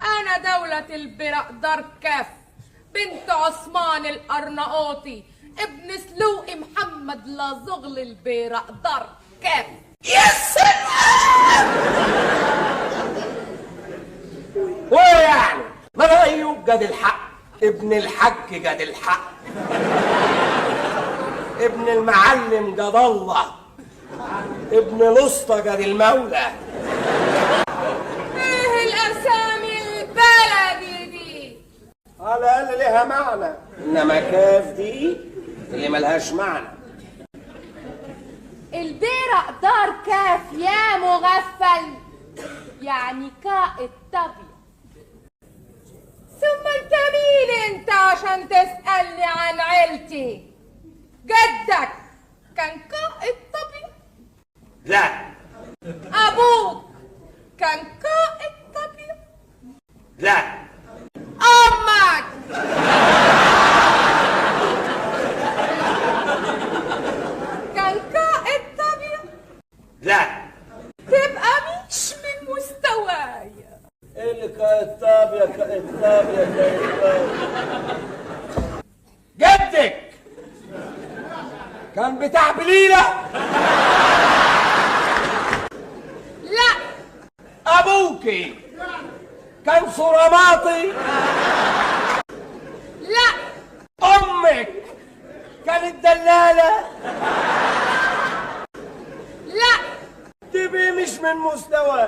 أنا دولة البرقدار كاف بنت عثمان الأرناؤوطي ابن سلوقي محمد لازغل البرقدار كاف. يا سلام! ويعني ما رأيه جاد الحق، ابن الحج جاد الحق، ابن المعلم جاد الله، ابن الاسطى جاد المولى. ايه الاسامي البلدي دي؟ على الاقل ليها معنى، انما كاف دي اللي ملهاش معنى. البرقدار كاف يا مغفل، يعني كائد طبيعي. ثم انت مين انت عشان تسألني عن عيلتي؟ جدك كان قائد طبيعي؟ لا. ابوك كان قائد طبيعي؟ لا. امك كان قائد طبيعي؟ لا. تبقى مش من مستوايا. ايه اللي كاتب يا كاتب يا كاتب؟ جدك كان بتاع بليلة؟ لا. ابوكي كان صراماطي؟ لا. امك كانت دلالة؟ لا. تبقي مش من مستواي.